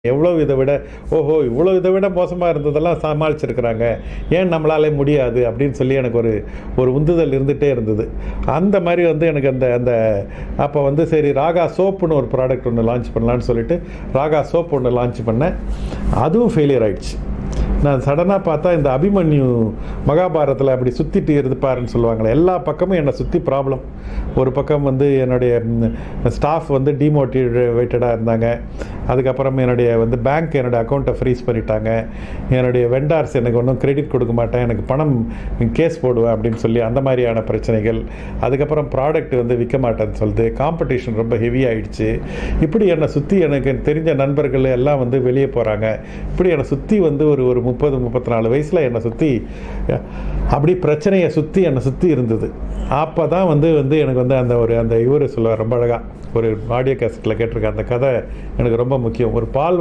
எவ்வளோ இதை விட ஓஹோ இவ்வளோ இதை விட மோசமாக இருந்ததெல்லாம் சமாளிச்சிருக்கிறாங்க, ஏன் நம்மளாலே முடியாது அப்படின்னு சொல்லி எனக்கு ஒரு ஒரு உந்துதல் இருந்துகிட்டே இருந்தது. அந்த மாதிரி வந்து எனக்கு அந்த அந்த அப்போ வந்து சரி ராகா சோப்புன்னு ஒரு ப்ராடக்ட் ஒன்று லான்ச் பண்ணலான்னு சொல்லிட்டு ராகா சோப் ஒன்று லான்ச் பண்ணேன். அதுவும் ஃபெயிலியர் ஆகிடுச்சு. நான் சடனாக பார்த்தா இந்த அபிமன்யு மகாபாரத்தில் அப்படி சுற்றிட்டு இருப்பாருன்னு சொல்லுவாங்களே, எல்லா பக்கமும் என்னை சுற்றி ப்ராப்ளம். ஒரு பக்கம் வந்து என்னுடைய ஸ்டாஃப் வந்து டிமோட்டிவேட்டடாக இருந்தாங்க. அதுக்கப்புறம் என்னுடைய வந்து பேங்க் என்னுடைய அக்கௌண்ட்டை ஃப்ரீஸ் பண்ணிட்டாங்க. என்னுடைய வெண்டார்ஸ் எனக்கு ஒன்றும் கிரெடிட் கொடுக்க மாட்டேன், எனக்கு பணம் கேஸ் போடுவேன் அப்படின்னு சொல்லி அந்த மாதிரியான பிரச்சனைகள். அதுக்கப்புறம் ப்ராடக்ட் வந்து விற்க மாட்டேன்னு சொல்லிட்டு காம்படிஷன் ரொம்ப ஹெவி ஆகிடுச்சு. இப்படி என்னை சுற்றி எனக்கு தெரிஞ்ச நண்பர்கள் எல்லாம் வந்து வெளியே போகிறாங்க. இப்படி என்னை சுற்றி வந்து ஒரு ஒரு 30-34 வயசில் என்னை சுற்றி அப்படி பிரச்சனையை சுற்றி என்னை சுற்றி இருந்தது. அப்போ தான் வந்து வந்து எனக்கு வந்து அந்த ஒரு அந்த இவர் சொல்லுவார் ரொம்ப அழகாக, ஒரு ஆடியோ கேசட்டில் கேட்டிருக்கேன், அந்த கதை எனக்கு ரொம்ப முக்கியம். ஒரு பால்